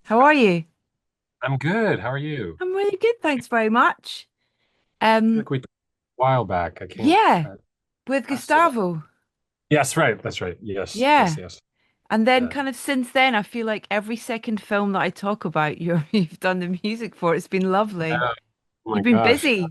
How are you? I'm good. How are you? I'm really good, thanks very much. I feel Um, like we talked a while back. I can't. yeah, with Yes, it. Gustavo. Yes, right. That's right. Yes, yes, Yeah. yes. And then Yeah. kind of since then, I feel like every second film that I talk about, you've done the music for. It's been lovely. Oh my You've been gosh. busy.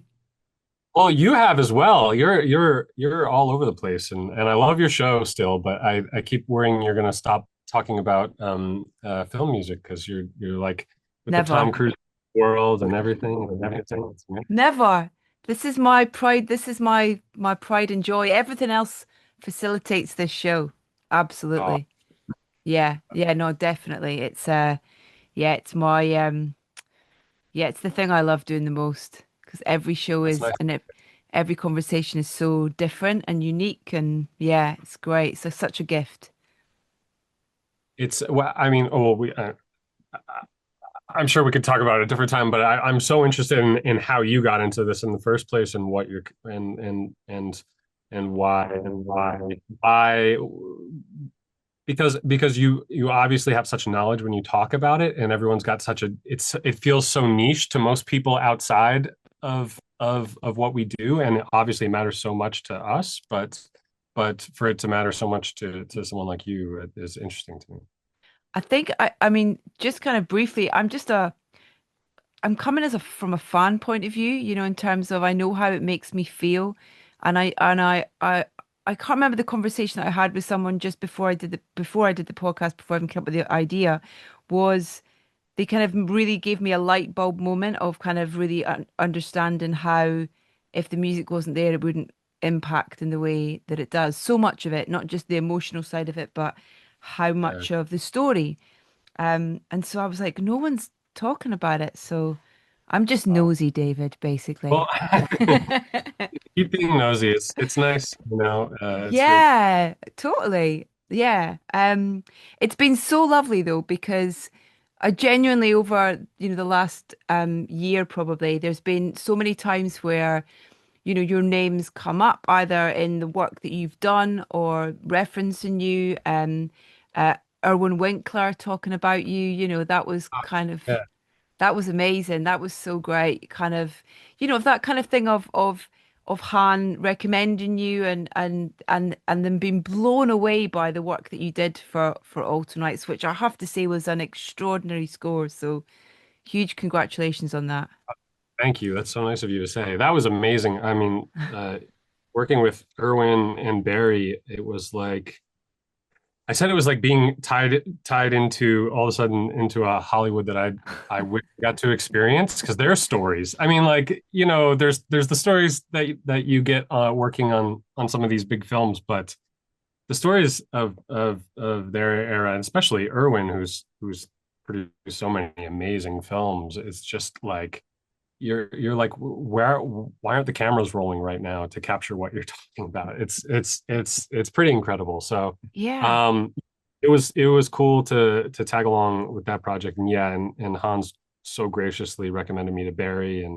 Well, you have as well. You're all over the place, and I love your show still. But I keep worrying you're gonna stop talking about film music because you're like with the Tom Never. Cruise world and everything and everything. It's amazing. Never. This is my pride. This is my pride and joy. Everything else facilitates this show. Oh, Absolutely. Yeah. Yeah, no, definitely. Yeah, it's my yeah, it's the thing I love doing the most because every show that's is nice. every conversation is so different and unique, and yeah, it's great. So such a gift. It's well, I mean, oh, I'm sure we could talk about it a different time, but I'm so interested in how you got into this in the first place and what you're and why because you obviously have such knowledge when you talk about it and everyone's got such a it feels so niche to most people outside of what we do, and obviously it matters so much to us, but for it to matter so much to someone like you is interesting to me. I think I mean just kind of briefly, I'm coming as a from a fan point of view, in terms of I know how it makes me feel, and I can't remember the conversation that I had with someone just before I did the podcast before I even came up with the idea was they kind of really gave me a light bulb moment of kind of really understanding how if the music wasn't there, it wouldn't impact in the way that it does. So much of it, not just the emotional side of it, but how Yeah. much of the story. And so I was like, no one's talking about it. So I'm just Wow. nosy, David, basically. Well, keep being nosy. It's nice, you know. It's good. Yeah, totally. Yeah. It's been so lovely though, because I genuinely over, the last year probably, there's been so many times where, your names come up either in the work that you've done or referencing you. Uh, Erwin Winkler talking about you, that was kind of Yeah, that was amazing. That was so great. Kind of, that kind of thing of Han recommending you and then being blown away by the work that you did for Alton Nights, which I have to say was an extraordinary score. So huge congratulations on that. thank you. That's so nice of you to say. That was amazing. I mean, working with Irwin and Barry, it was like I said it was like being tied into all of a sudden into a Hollywood that got to experience because their stories. I mean, like there's the stories that you get working on some of these big films, but the stories of their era, and especially Irwin, who's produced so many amazing films, it's just like you're like why aren't the cameras rolling right now to capture what you're talking about? It's pretty incredible. So Yeah. um it was cool to tag along with that project, and yeah, and Hans so graciously recommended me to Barry,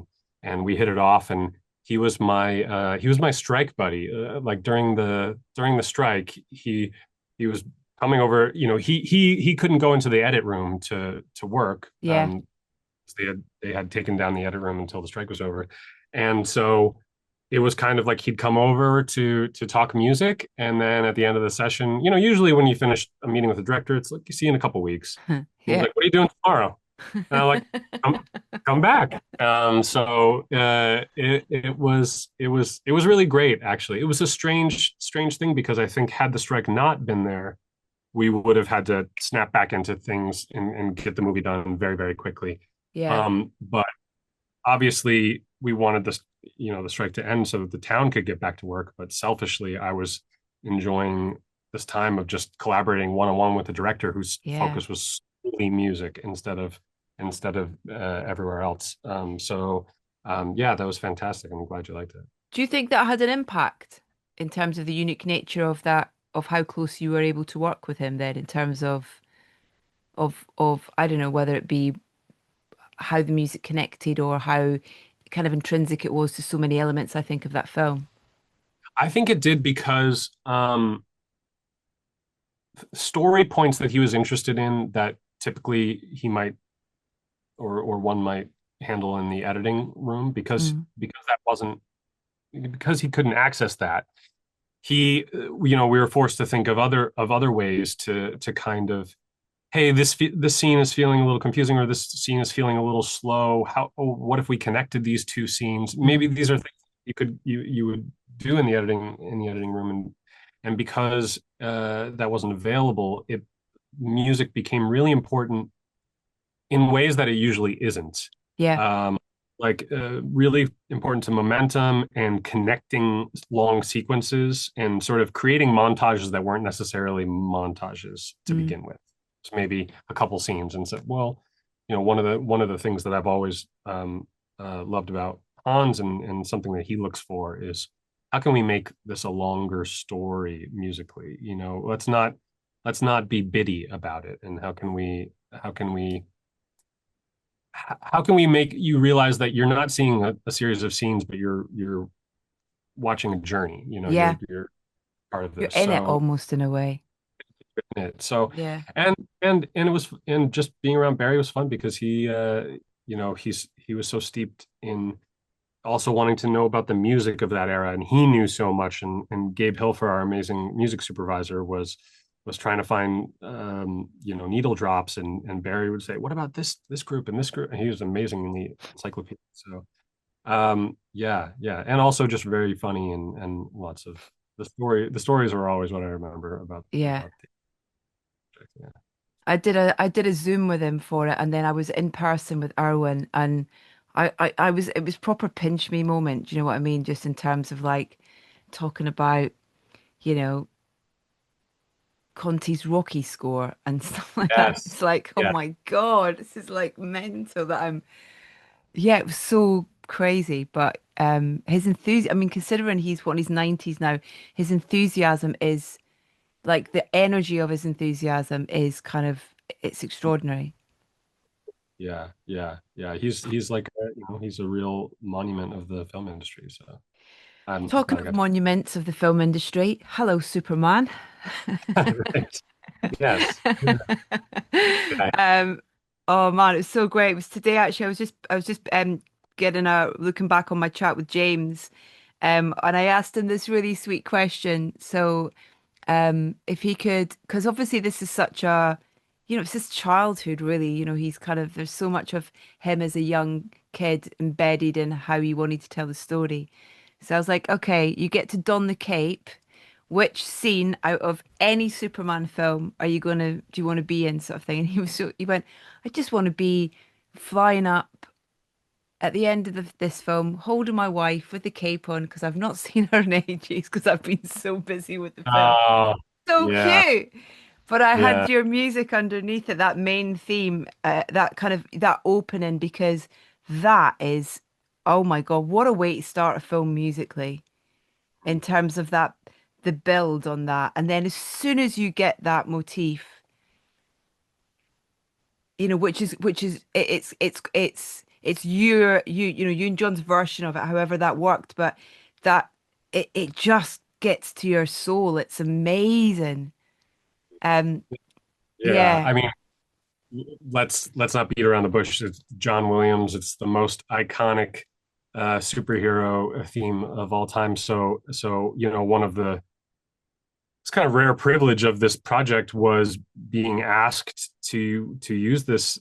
and we hit it off, and he was my strike buddy. Like during the strike, he was coming over. He couldn't go into the edit room to work. Yeah. They had taken down the edit room until the strike was over, and so it was kind of like he'd come over to talk music, and then at the end of the session, usually when you finish a meeting with the director, it's like you see you in a couple weeks. He's Yeah. like, "What are you doing tomorrow?" And I'm like, "Come back." So it was really great. Actually, it was a strange thing because I think had the strike not been there, we would have had to snap back into things and get the movie done very, very quickly. Yeah. But obviously, we wanted the strike to end so that the town could get back to work. But selfishly, I was enjoying this time of just collaborating one on one with the director, whose Yeah. focus was solely music instead of everywhere else. Yeah, that was fantastic. I'm glad you liked it. Do you think that had an impact in terms of the unique nature of that, of how close you were able to work with him then in terms of I don't know whether it be how the music connected or how kind of intrinsic it was to so many elements, I think, of that film. I think it did because story points that he was interested in that typically he might or one might handle in the editing room, Mm. because that wasn't, because he couldn't access that. He, we were forced to think of other ways to kind of, hey, this scene is feeling a little confusing, or this scene is feeling a little slow. What if we connected these two scenes? Maybe Mm. these are things you would do in the editing room, and because that wasn't available, it music became really important in ways that it usually isn't. Yeah. Um, really important to momentum and connecting long sequences and sort of creating montages that weren't necessarily montages to Mm. begin with. So maybe a couple scenes and said, well, one of the things that I've always loved about Hans, and something that he looks for is, how can we make this a longer story musically? Let's not be bitty about it, and how can we make you realize that you're not seeing a series of scenes, but you're watching a journey. Yeah. You're part of You're this. in it So almost in a way. it. So Yeah. and it was, and just being around Barry was fun because he was so steeped in also wanting to know about the music of that era, and he knew so much. And Gabe Hilfer, our amazing music supervisor, was trying to find needle drops, and Barry would say, what about this group and this group, and he was amazing in the encyclopedia. So yeah, and also just very funny, and lots of the stories are always what I remember Yeah. about the project. Yeah. I did a Zoom with him for it, and then I was in person with Erwin, and I was, it was proper pinch me moment. Do you know what I mean? Just in terms of like talking about, you know, Conti's Rocky score and stuff like that. Yes. It's like, oh Yeah. my God, this is like mental that I'm, yeah, it was so crazy. But his enthusiasm, I mean, considering he's what, in his 90s now, his enthusiasm is like, the energy of his enthusiasm is kind of, it's extraordinary. Yeah. He's like he's a real monument of the film industry. So I'm Talking glad I of got monuments of the film industry, hello, Superman. to. Right. Yes. Yeah. Um, oh man, it was so great. It was today actually. I was just getting a looking back on my chat with James, and I asked him this really sweet question. So, if he could, because obviously this is such a, it's his childhood, really. He's kind of, there's so much of him as a young kid embedded in how he wanted to tell the story. So I was like, okay, you get to don the cape. Which scene out of any Superman film do you want to be in, sort of thing? And he went, I just want to be flying up at the end of this film, holding my wife with the cape on because I've not seen her in ages because I've been so busy with the film. Oh, So yeah. cute. But I Yeah. had your music underneath it, that main theme, that kind of that opening, because that is, oh my God, what a way to start a film musically in terms of that, the build on that. And then as soon as you get that motif, it's you and John's version of it, however that worked, but that it just gets to your soul. It's amazing. Um, Yeah. yeah. I mean, let's not beat around the bush. It's John Williams. It's the most iconic superhero theme of all time. So one of the, it's kind of rare privilege of this project was being asked to use this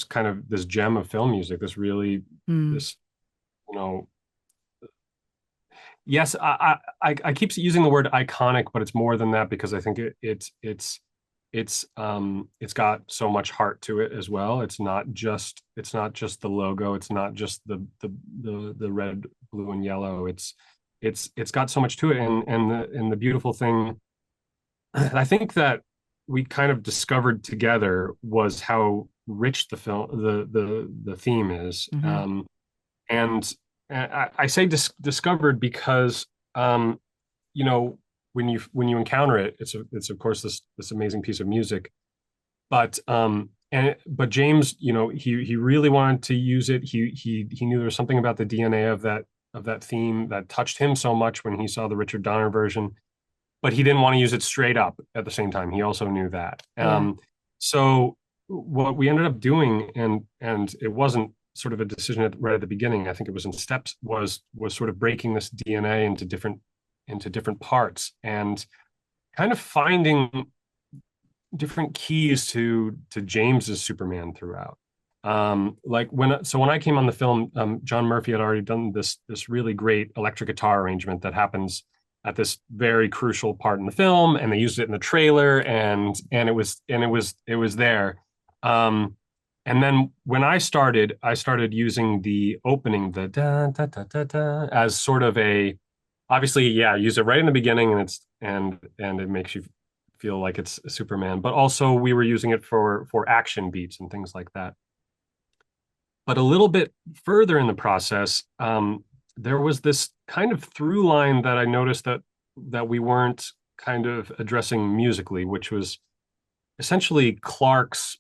kind of this gem of film music. Mm, This you know yes, I keep using the word iconic, but it's more than that, because I think it's got so much heart to it as well. It's not just the logo. It's not just the red, blue, and yellow. It's got so much to it, and the beautiful thing I think that we kind of discovered together was how rich the theme is. hmm. And I say discovered because you know when you encounter it, it's of course this amazing piece of music. But James, he really wanted to use it. He knew there was something about the DNA of that theme that touched him so much when he saw the Richard Donner version, but he didn't want to use it straight up at the same time. He also knew that. Yeah. So what we ended up doing, and it wasn't sort of a decision right at the beginning. I think it was in steps. Was sort of breaking this DNA into different parts and kind of finding different keys to James's Superman throughout. Like when I came on the film, John Murphy had already done this really great electric guitar arrangement that happens at this very crucial part in the film, and they used it in the trailer, and it was there. Um, and then when I started using the opening, the da da da da da, as sort of a, obviously, yeah, use it right in the beginning, and it makes you feel like it's Superman. But also we were using it for action beats and things like that. But a little bit further in the process, there was this kind of through line that I noticed that we weren't kind of addressing musically, which was essentially Clark's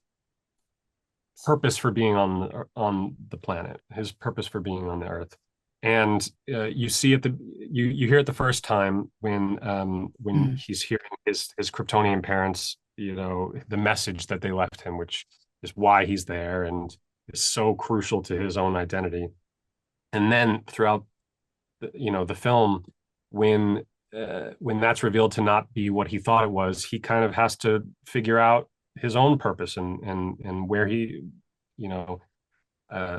purpose for being on the planet, his purpose for being on the Earth. And you see it, you hear it the first time when Mm. he's hearing his Kryptonian parents, the message that they left him, which is why he's there and is so crucial to his own identity. And then throughout the film, when that's revealed to not be what he thought it was, he kind of has to figure out his own purpose and where he, you know,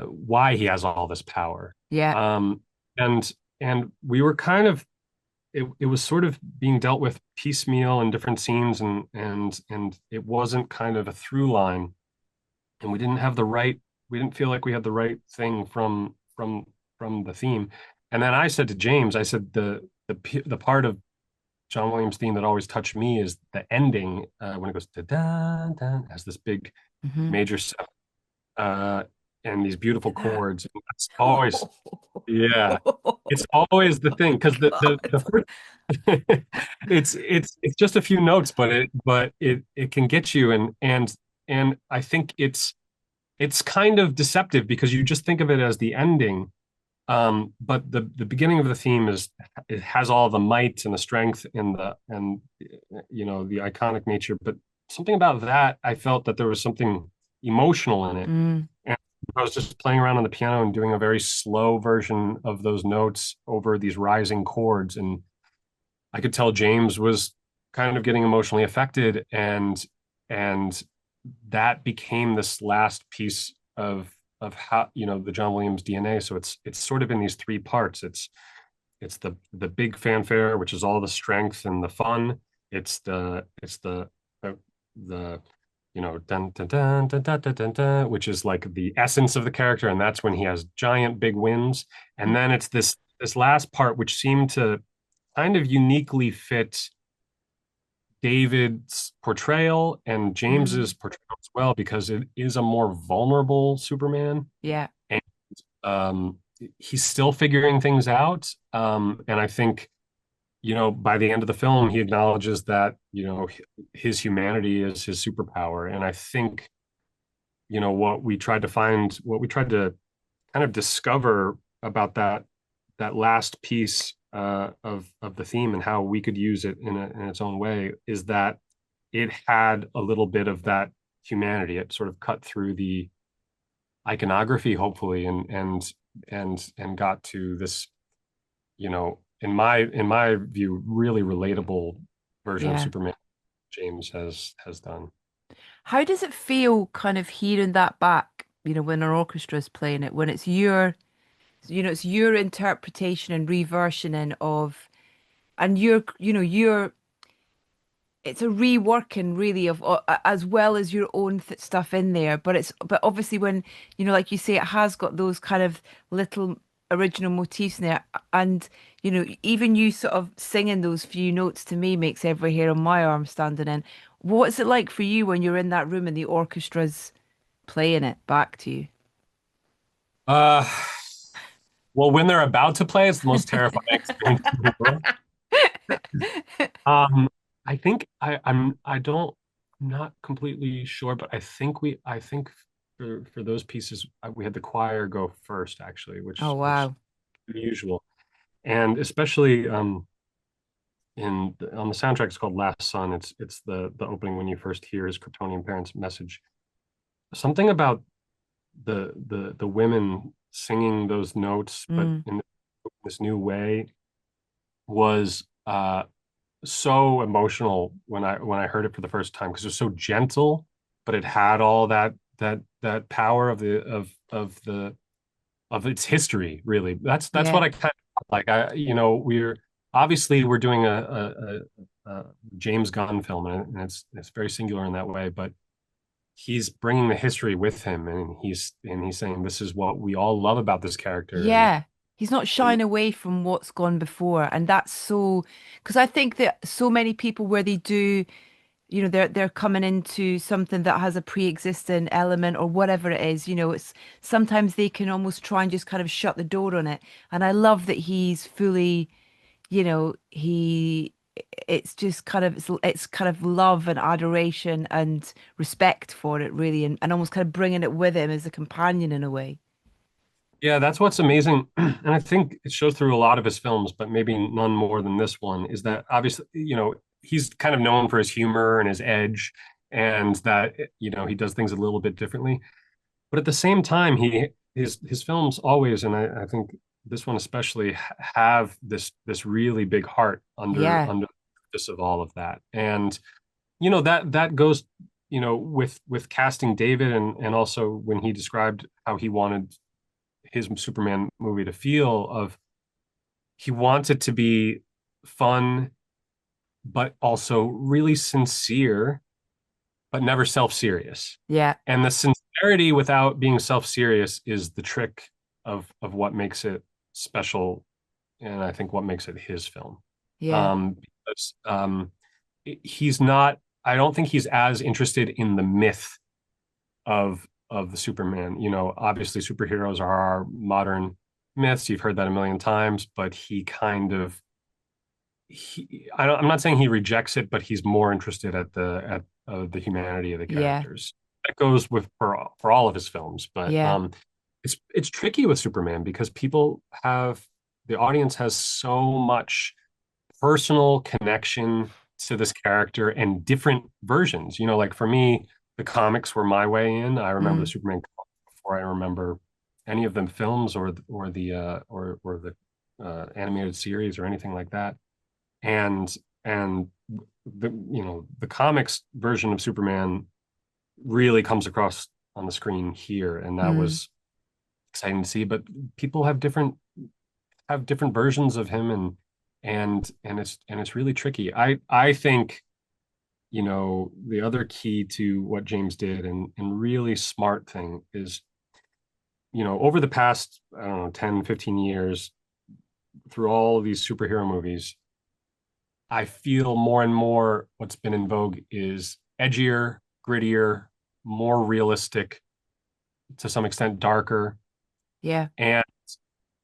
why he has all this power. Yeah. Um, and and we were kind of, it was sort of being dealt with piecemeal in different scenes, and it wasn't kind of a through line, and we didn't feel like we had the right thing from the theme. And then I said to James, I said the part of John Williams' theme that always touched me is the ending, when it goes da da da, has this big Hmm. major uh, and these beautiful chords. And that's always, yeah, it's always the thing because the God. first, it's just a few notes, but it can get you, and I think it's kind of deceptive because you just think of it as the ending. But the beginning of the theme is, it has all the might and the strength and the iconic nature. But something about that, I felt that there was something emotional in it. Mm. And I was just playing around on the piano and doing a very slow version of those notes over these rising chords, and I could tell James was kind of getting emotionally affected, and that became this last piece of how, the John Williams DNA. So it's sort of in these three parts. It's the big fanfare, which is all the strength and the fun. It's the dun dun dun dun dun dun dun, dun, which is like the essence of the character, and that's when he has giant big wins. And then it's this last part, which seemed to kind of uniquely fit David's portrayal and James's Mm. portrayal as well, because it is a more vulnerable Superman, Yeah. and um, he's still figuring things out. And I think, by the end of the film, he acknowledges that, his humanity is his superpower. And I think, what we tried to kind of discover about that last piece, of the theme and how we could use it in its own way, is that it had a little bit of that humanity. It sort of cut through the iconography, hopefully, and got to this, in my view, really relatable version of Yeah. Superman James has done. How does it feel kind of hearing that back, when an orchestra is playing it, when it's your interpretation and reversioning of, and it's a reworking really of, as well as your own th stuff in there. But obviously when, like you say, it has got those kind of little original motifs in there. And, even you sort of singing those few notes to me makes every hair on my arm standing in. What's it like for you when you're in that room and the orchestra's playing it back to you? Uh, well, when they're about to play, it's the most terrifying experience in the world. Um, I think I'm not completely sure, but I think for those pieces, we had the choir go first, actually, Oh, which wow. is unusual. And especially, on the soundtrack, it's called Last Son. It's the opening when you first hear his Kryptonian parents' message. something about the women singing those notes, but Mm. in this new way was so emotional when I heard it for the first time because it was so gentle, but it had all that power of its history. Really, that's what Yeah. I kind of like. We're doing a James Gunn film, and it's very singular in that way, but he's bringing the history with him, and he's saying this is what we all love about this character, Yeah. He's not and shying away from what's gone before. And that's so, because I think that so many people where they do, they're coming into something that has a pre-existing element or whatever it is, it's sometimes they can almost try and just kind of shut the door on it. And I love that he's fully, it's just kind of it's kind of love and adoration and respect for it really, and almost kind of bringing it with him as a companion in a way. yeah, that's what's amazing. And I think it shows through a lot of his films, but maybe none more than this one, is that obviously, he's kind of known for his humor and his edge, and that, he does things a little bit differently. But at the same time, his films always, and I think this one especially, have this really big heart Yeah, under this of all of that. And that goes, with casting David, and also when he described how he wanted his Superman movie to feel, of he wants it to be fun but also really sincere but never self-serious. yeah, And the sincerity without being self-serious is the trick of what makes it special, and I think what makes it his film. yeah, Because he's not, I don't think he's as interested in the myth of the Superman. Obviously superheroes are our modern myths. You've heard that a million times, but I'm not saying he rejects it, but he's more interested at the humanity of the yeah, characters. That goes with for all of his films, but yeah, it's tricky with Superman because the audience has so much personal connection to this character and different versions. Like for me, the comics were my way in. I remember the mm, Superman comics before I remember any of them films or the animated series or anything like that. And the comics version of Superman really comes across on the screen here, and that mm, was exciting to see. But people have different versions of him, and it's really tricky. I think the other key to what James did, and really smart thing is, over the past, I don't know, 10, 15 years, through all of these superhero movies, I feel more and more what's been in vogue is edgier, grittier, more realistic, to some extent darker. yeah, And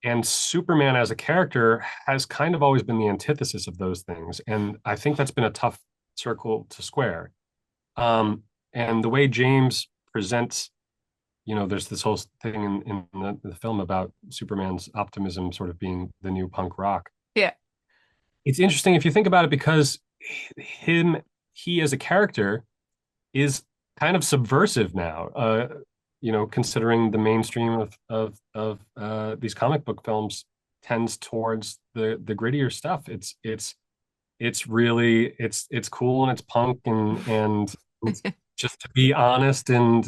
and Superman as a character has kind of always been the antithesis of those things. And I think that's been a tough circle to square. And the way James presents, there's this whole thing in the film about Superman's optimism sort of being the new punk rock. yeah, It's interesting if you think about it, because him he as a character is kind of subversive now. Considering the mainstream of these comic book films tends towards the grittier stuff. It's really it's cool, and it's punk, and it's just to be honest, and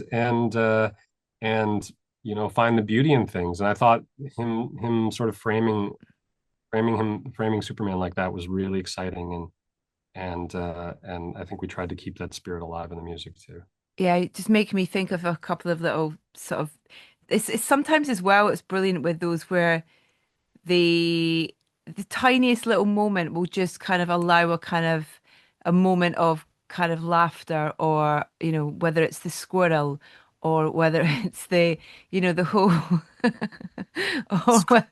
find the beauty in things. And I thought him sort of framing Superman like that was really exciting, and I think we tried to keep that spirit alive in the music too. yeah. Just making me think of a couple of little sort of. It's sometimes as well. It's brilliant with those where the the tiniest little moment will just kind of allow a moment of kind of laughter, or whether it's the squirrel or whether it's the whole or,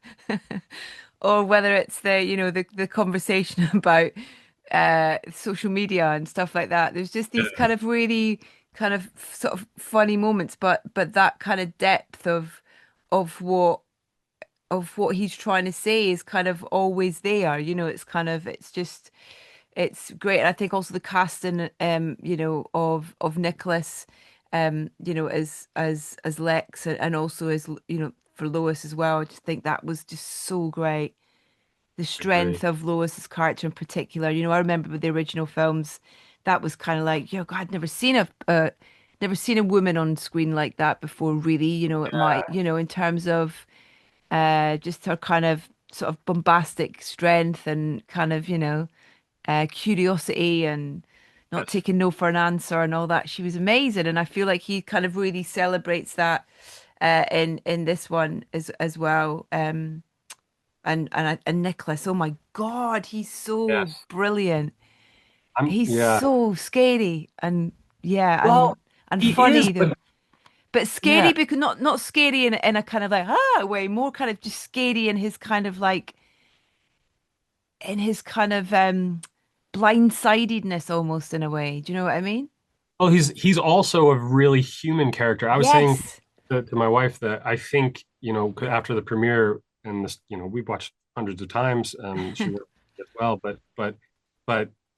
or whether it's the conversation about social media and stuff like that. There's just these Yeah. kind of really kind of sort of funny moments, but that kind of depth of what of what he's trying to say is kind of always there. It's great. And I think also the casting, of Nicholas. as Lex, and also as, for Lois as well. I just think that was just so great. The I agree. strength of Lois's character in particular. I remember with the original films, that was kind of like, God, I'd never seen a woman on screen like that before, really. It might, in terms of just her kind of sort of bombastic strength and kind of, curiosity and not Yes. taking no for an answer and all that. She was amazing, and I feel like he kind of really celebrates that in this one as well. And Nicholas, oh my God, he's so Yes. brilliant. He's Yeah. so scary and yeah, and Well, and he is, funny though. but But scary yeah. because not scary in a kind of like way, more kind of just scary in his kind of like in his kind of blindsidedness almost in a way. Do you know what I mean? Oh, he's also a really human character. I was saying Yes. to my wife that I think, after the premiere and this, we've watched hundreds of times, she worked as well, but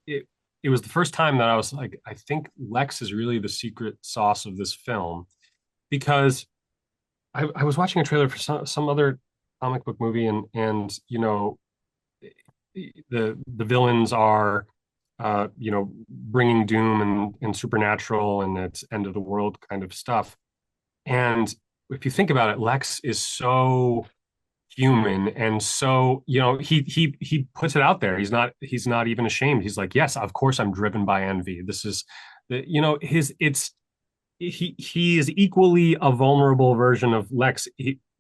it it was the first time that I was like, I think Lex is really the secret sauce of this film because I was watching a trailer for some other comic book movie and the villains are bringing doom and supernatural and it's end of the world kind of stuff. And if you think about it, Lex is so human and so he puts it out there. He's not even ashamed. He's like, yes, of course I'm driven by envy. This is the his it's he is equally a vulnerable version of Lex.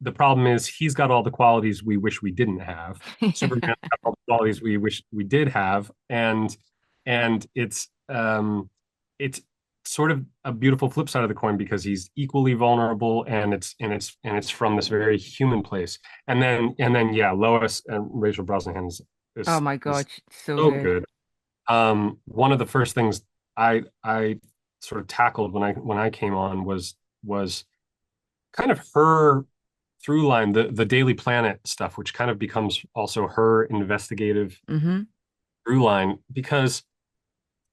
The problem is he's got all the qualities we wish we didn't have. Superman's got all the qualities we wish we did have, and it's sort of a beautiful flip side of the coin because he's equally vulnerable, and it's from this very human place. And then yeah, Lois and Rachel Brosnahan Oh is my is God, so so good. good. One of the first things I sort of tackled when I came on was kind of her through line, the Daily Planet stuff, which kind of becomes also her investigative Hmm. through line because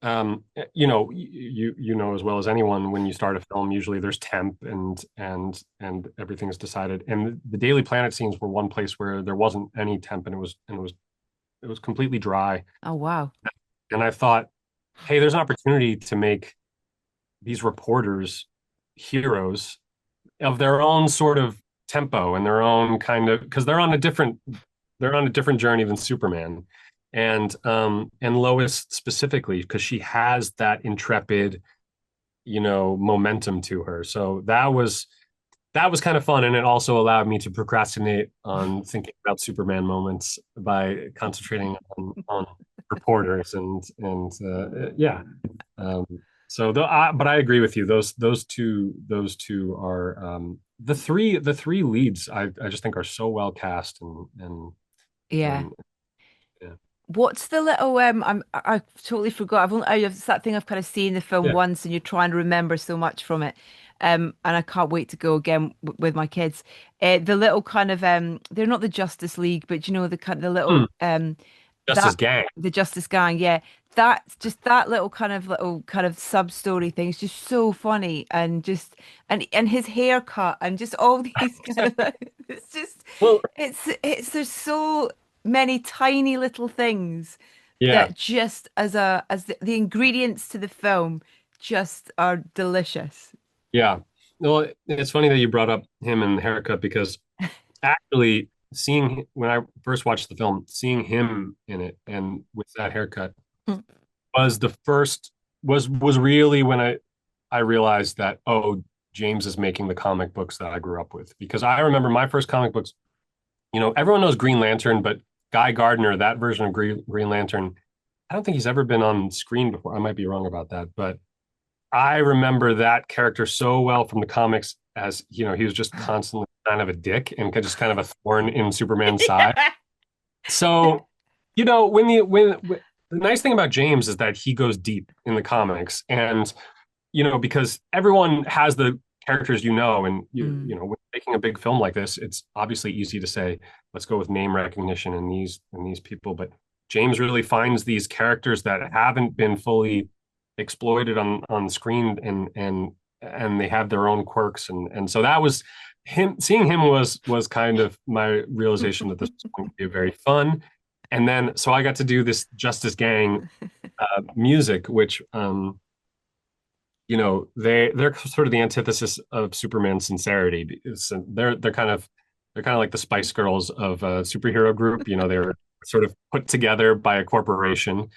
you know as well as anyone when you start a film, usually there's temp and everything's decided. And the Daily Planet scenes were one place where there wasn't any temp and it was completely dry. Oh wow. And I thought, hey, there's an opportunity to make these reporters heroes of their own sort of tempo and their own kind of because they're on a different journey than Superman and Lois specifically because she has that intrepid momentum to her. So that was kind of fun, and it also allowed me to procrastinate on thinking about Superman moments by concentrating on reporters and yeah. Um, but I agree with you. Those two are the three leads. I just think are so well cast Yeah. and yeah What's the little I totally forgot. It's that thing I've kind of seen the film yeah. once and you're trying to remember so much from it. And I can't wait to go again with my kids. The little kind of they're not the Justice League, but the kind of the Hmm. little that Justice Gang. the Justice Gang, yeah. That's just that little kind of sub story thing is just so funny and just and his haircut and just all these kind of it's just Well, it's there's so many tiny little things yeah, that just as the ingredients to the film just are delicious. yeah. Well, it's funny that you brought up him and the haircut because actually seeing when I first watched the film, seeing him in it and with that haircut was the first was really when I realized that, oh, James is making the comic books that I grew up with because I remember my first comic books. Everyone knows Green Lantern, but Guy Gardner, that version of Green Lantern, I don't think he's ever been on screen before. I might be wrong about that, but I remember that character so well from the comics as, he was just constantly kind of a dick and just kind of a thorn in Superman's side. Yeah. So, when the nice thing about James is that he goes deep in the comics and because everyone has the characters and Mm. when making a big film like this, it's obviously easy to say, let's go with name recognition and these people. But James really finds these characters that haven't been fully exploited on screen and and they have their own quirks, and so that was him. Seeing him was kind of my realization that this was going to be very fun. And then so I got to do this Justice Gang music, which they're sort of the antithesis of Superman's sincerity. They're kind of like the Spice Girls of a superhero group. They're sort of put together by a corporation,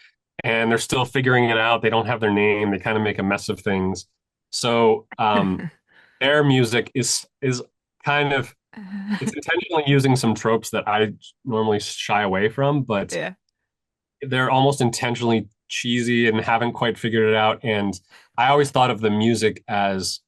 and they're still figuring it out. They don't have their name. They kind of make a mess of things. So their music is kind of it's intentionally using some tropes that I normally shy away from, but Yeah. they're almost intentionally cheesy and haven't quite figured it out. And I always thought of the music as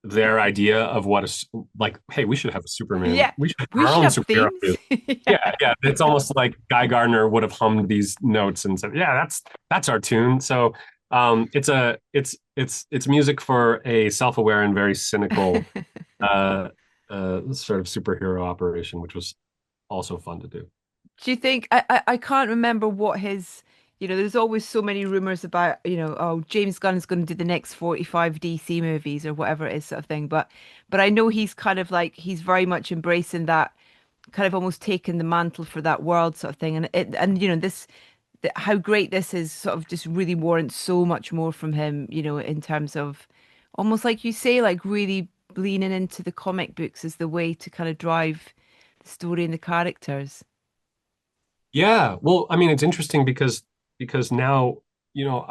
their idea of what is like, hey, we should have a Superman. Yeah. We should We have our should own have superhero themes. music. Yeah. Yeah, yeah. It's almost like Guy Gardner would have hummed these notes and said, "Yeah, that's our tune." So it's music for a self-aware and very cynical uh, sort of superhero operation, which was also fun to do. Do you think I can't remember what his, there's always so many rumors about, oh, James Gunn is going to do the next 45 DC movies or whatever it is sort of thing. But I know he's kind of like he's very much embracing that kind of almost taking the mantle for that world sort of thing. And this how great this is sort of just really warrants so much more from him, in terms of almost like you say, like really leaning into the comic books as the way to kind of drive the story and the characters. Yeah, well, I mean, it's interesting because now, you know,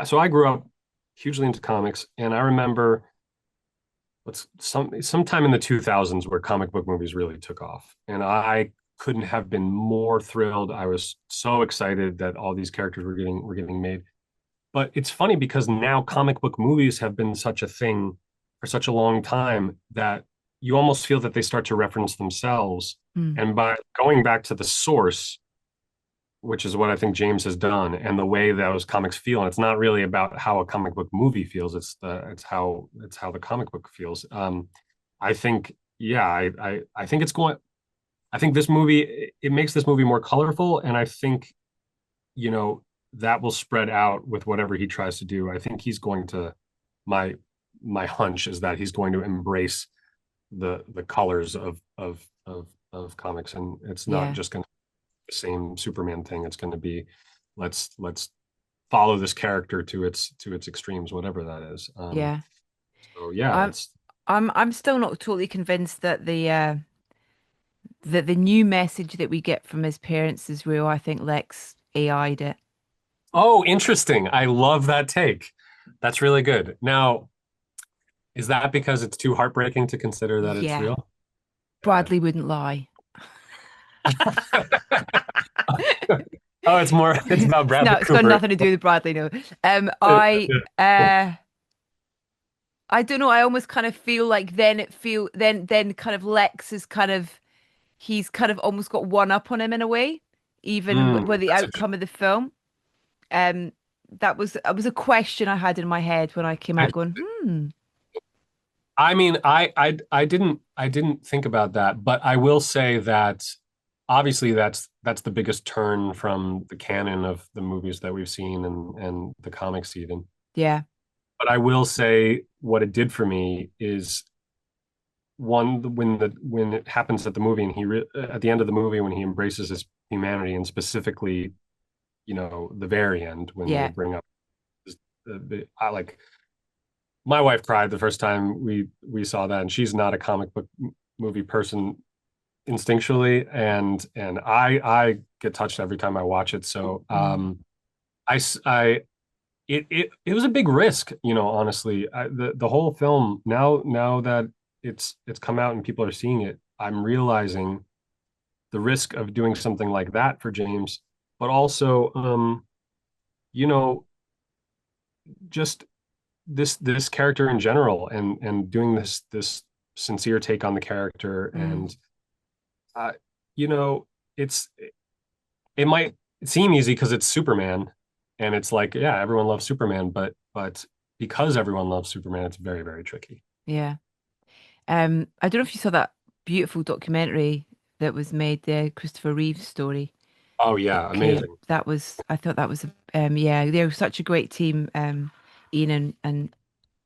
so I grew up hugely into comics, and I remember sometime in the 2000s where comic book movies really took off, and I couldn't have been more thrilled. I was so excited that all these characters were getting made. But it's funny because now comic book movies have been such a thing for such a long time that you almost feel that they start to reference themselves. Mm. And by going back to the source, which is what I think James has done, and the way those comics feel. And it's not really about how a comic book movie feels. It's how the comic book feels. I think yeah, I think it's going. I think this movie it makes this movie more colorful, and I think you know that will spread out with whatever he tries to do. I think he's going to my my hunch is that he's going to embrace the colors of comics, and it's not Yeah. just going to be the same Superman thing. It's going to be let's follow this character to its extremes, whatever that is. Yeah. So yeah, I'm it's I'm still not totally convinced that the new message that we get from his parents is real. I think Lex AI'd it. oh interesting. I love that take. That's really good. Now, is that because it's too heartbreaking to consider that it's Yeah. real? Yeah. Bradley wouldn't lie. Oh, it's about No, Bradley it's got Cooper. nothing to do with Bradley, no. Um, Yeah, I yeah. uh I don't know, I almost kind of feel like then kind of Lex is kind of he's kind of almost got one up on him in a way, even with the That's interesting. outcome of the film. Um, that was a question I had in my head when I came out going, hmm, I mean, I didn't think about that, but I will say that obviously that's the biggest turn from the canon of the movies that we've seen and the comics even. yeah, But I will say what it did for me is one when it happens at the movie and at the end of the movie when he embraces his humanity and specifically the very end when they yeah, bring up I like my wife cried the first time we saw that, and she's not a comic book movie person instinctually, and I get touched every time I watch it. So mm, I it was a big risk, honestly. The whole film now that it's come out and people are seeing it, I'm realizing the risk of doing something like that for James, but also you know just this character in general and doing this sincere take on the character mm, and uh you know it's it might seem easy because it's Superman and it's like yeah everyone loves Superman but because everyone loves Superman it's very very tricky. yeah. I don't know if you saw that beautiful documentary that was made, the Christopher Reeves story. Oh yeah, Okay, amazing. I thought that was yeah, they're such a great team, Ian and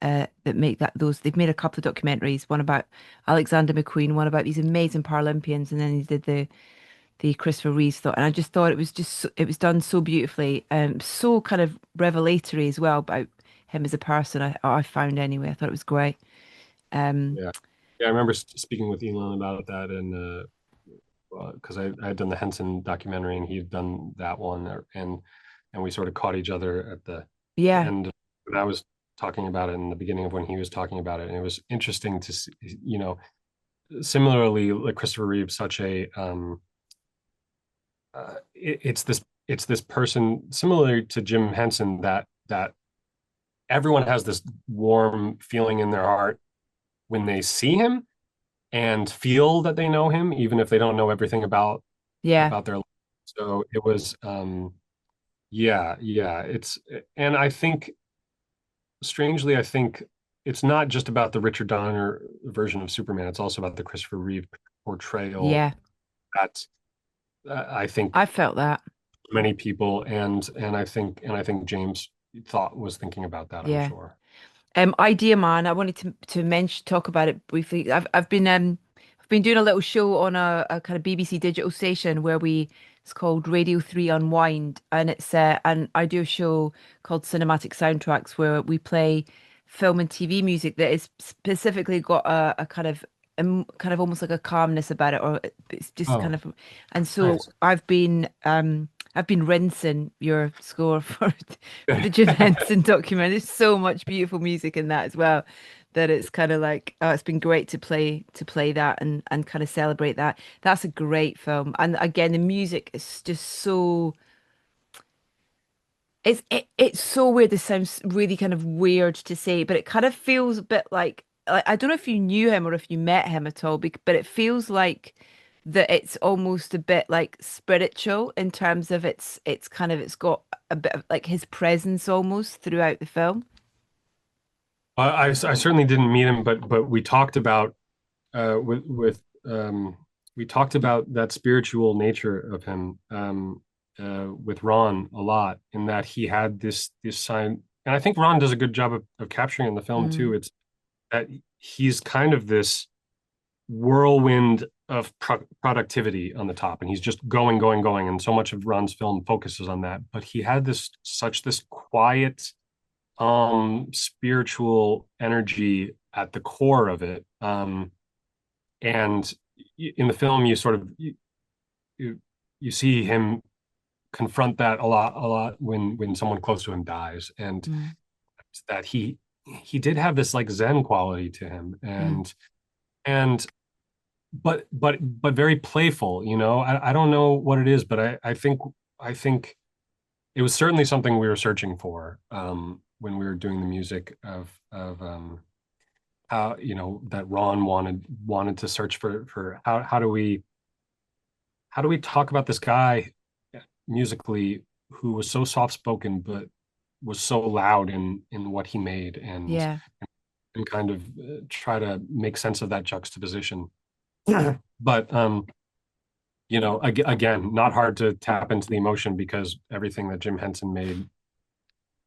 that make that those. They've made a couple of documentaries, one about Alexander McQueen, one about these amazing Paralympians, and then he did the Christopher Reeves thought, and I just thought it was it was done so beautifully, so kind of revelatory as well about him as a person. I found anyway. I thought it was great. Um, Yeah. Yeah, I remember speaking with Elon about that, and because I had done the Henson documentary and he'd done that one, and we sort of caught each other at the yeah, end when I was talking about it in the beginning of when he was talking about it, and it was interesting to see, similarly, like Christopher Reeve, such a it's this person similar to Jim Henson that everyone has this warm feeling in their heart when they see him and feel that they know him, even if they don't know everything yeah, about their life. So it was, yeah. And I think, strangely, I think it's not just about the Richard Donner version of Superman. It's also about the Christopher Reeve portrayal yeah. that I think I felt that. many people and I think James thought was thinking about that. I'm Yeah. sure. Idea Man. I wanted to mention talk about it briefly. I've been doing a little show on a kind of BBC digital station where we it's called Radio 3 Unwind, and it's and I do a show called Cinematic Soundtracks where we play film and TV music that is specifically got a kind of almost like a calmness about it, or it's just kind Oh, of. And so nice. I've been rinsing your score for the Jim Henson document. There's so much beautiful music in that as well, that it's kind of like, oh, it's been great to play that and kind of celebrate that. That's a great film, and again, the music is just so. It's so weird. This sounds really kind of weird to say, but it kind of feels a bit like I don't know if you knew him or if you met him at all, but it feels like that it's almost a bit like spiritual in terms of it's kind of it's got a bit of like his presence almost throughout the film. I certainly didn't meet him, but we talked about with we talked about that spiritual nature of him with Ron a lot, in that he had this sign, and I think Ron does a good job of capturing in the film too. Mm, It's that he's kind of this whirlwind of productivity on the top, and he's just going, and so much of Ron's film focuses on that. But he had this quiet, spiritual energy at the core of it. And in the film, you sort of you, you see him confront that a lot when someone close to him dies, and mm, that he did have this like Zen quality to him, mm. and but very playful. I don't know what it is, but I think it was certainly something we were searching for when we were doing the music of how that Ron wanted to search for how do we talk about this guy musically who was so soft spoken but was so loud in what he made, Yeah, and kind of try to make sense of that juxtaposition. But again, not hard to tap into the emotion because everything that Jim Henson made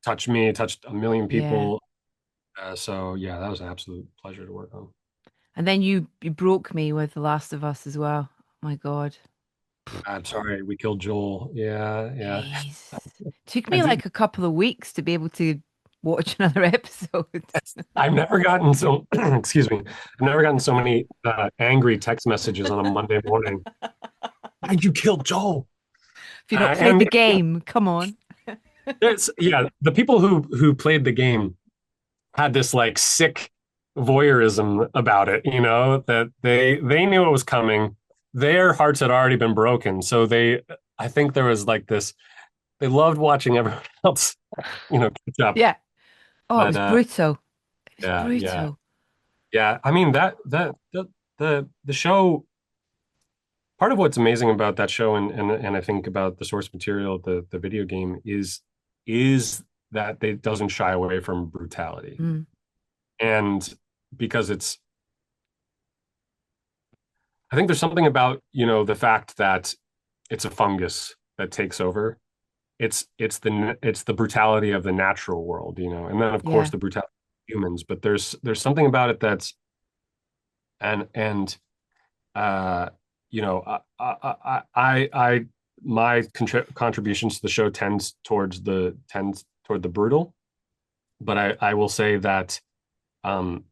touched me, touched a million yeah. people. So yeah, that was an absolute pleasure to work on. And then you broke me with The Last of Us as well. My God. I'm sorry, we killed Joel. Yeah, yeah. Jeez. Took I me did. like a couple of weeks to be able to watch another episode. I've never gotten so, excuse me, I've never gotten so many angry text messages on a Monday morning. Why did you kill Joel? If you've not played And the game, come on. yeah, the people who played the game had this like sick voyeurism about it, that they knew it was coming. Their hearts had already been broken, so I think there was like this. They loved watching everyone else, catch up. Yeah. Oh, it But was brutal. It was yeah, yeah, brutal. yeah. I mean the show. Part of what's amazing about that show, and I think about the source material, the video game, is that it doesn't shy away from brutality, Mm, and because I think there's something about, the fact that it's a fungus that takes over. It's the brutality of the natural world, and then of course yeah. the brutality of humans, but there's something about it that's and uh you know my contributions to the show tends toward the brutal, but I will say that um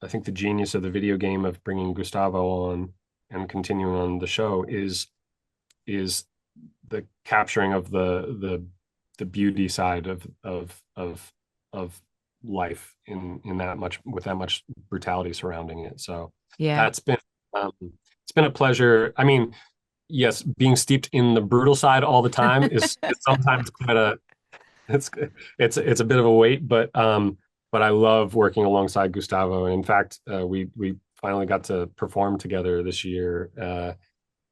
I think the genius of the video game of bringing Gustavo on and continuing on the show is the capturing of the beauty side of life in that much with that much brutality surrounding it. So Yeah. that's been it's been a pleasure. I mean, yes, being steeped in the brutal side all the time is sometimes quite a it's it's a bit of a weight, but I love working alongside Gustavo. And in fact, we finally got to perform together this year.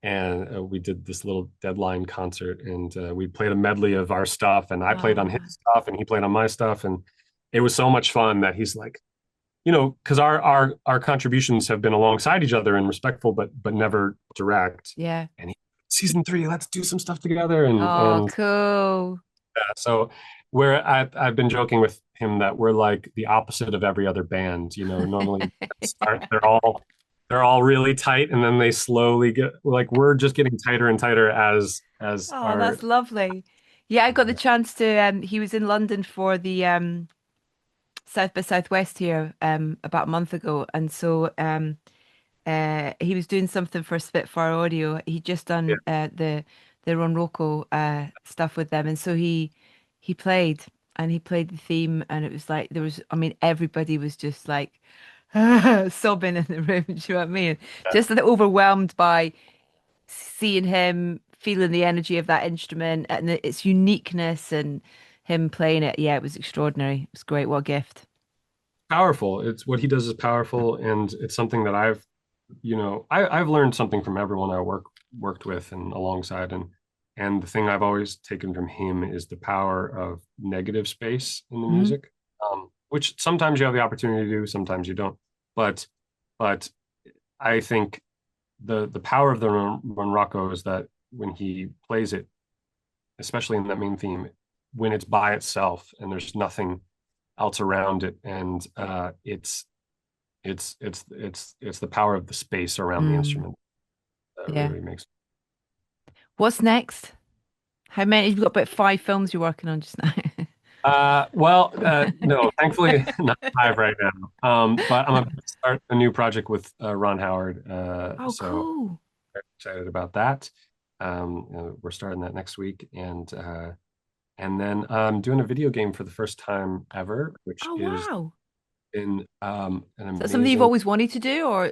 And we did this little deadline concert, and we played a medley of our stuff, and I played on his Oh, stuff and he played on my stuff, and it was so much fun that he's like, because our contributions have been alongside each other and respectful, but never direct. yeah. And season 3, let's do some stuff together, and Oh, cool. so I've been joking with him that we're like the opposite of every other band. Normally they're all really tight, and then they slowly get like we're just getting tighter and tighter as Oh, our that's lovely. Yeah, I got the chance to he was in London for the South by Southwest here about a month ago, and so he was doing something for Spitfire Audio. He'd just yeah, done the Ron Rocco stuff with them, and so he played and he played the theme, and it was like there was, I mean, everybody was just like sobbing in the room. Do you know what I mean? Just overwhelmed by seeing him, feeling the energy of that instrument and its uniqueness, and him playing it. Yeah, it was extraordinary. It was great. What a gift. powerful. It's what he does is powerful, and it's something that I've learned something from everyone I worked with and alongside, and the thing I've always taken from him is the power of negative space in the Hmm. music, which sometimes you have the opportunity to do, sometimes you don't. But but I think the power of the Rocco is that when he plays it, especially in that main theme, when it's by itself and there's nothing else around it, and it's the power of the space around the Mm, instrument that yeah. really makes. What's next? How many? You've got about 5 films you're working on just now. No, thankfully not live right now. But I'm about to start a new project with Ron Howard. Oh, So cool. very excited about that. We're starting that next week, and then I'm doing a video game for the first time ever, which Oh, is wow. in an Is that something you've amazing. always wanted to do, or?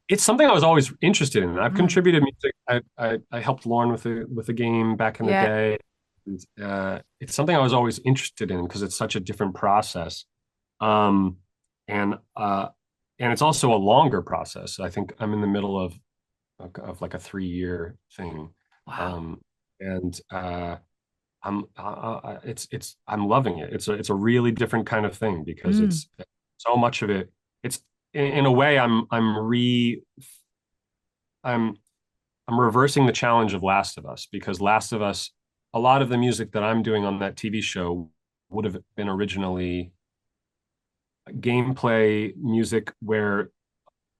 It's something I was always interested in. I've Mm, contributed music. I helped Lauren with the game back in the yeah, day. And, it's something I was always interested in because it's such a different process. Um, and it's also a longer process. I think I'm in the middle of like a 3-year thing. wow. Um, and I'm loving it. It's a really different kind of thing because Mm, it's so much of it. It's in a way I'm I'm reversing the challenge of Last of Us, because Last of Us, a lot of the music that I'm doing on that TV show would have been originally gameplay music where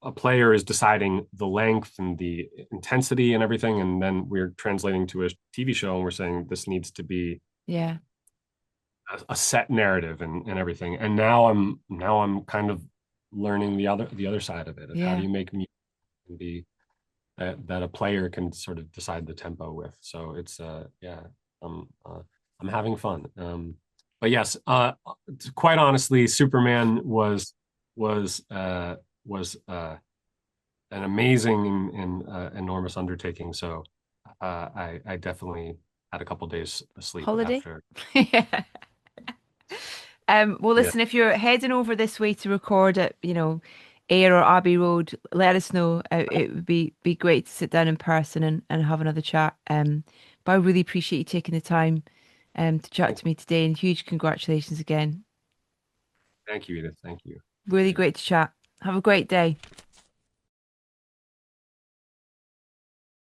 a player is deciding the length and the intensity and everything, and then we're translating to a TV show and we're saying this needs to be yeah, a set narrative and everything. And now I'm kind of learning the other side of it, of how do yeah. you make music be that a player can sort of decide the tempo with. So it's yeah, I'm having fun. But yes, quite honestly, Superman was uh, was an amazing and enormous undertaking. So I definitely had a couple days of sleep Holiday? after. Yeah. Well, Yeah, listen, if you're heading over this way to record at, Ayr or Abbey Road, let us know. It would be great to sit down in person and have another chat. But I really appreciate you taking the time to chat to me today, and huge congratulations again. thank you, Edith. Thank you. Really Appreciate it. great to chat. Have a great day.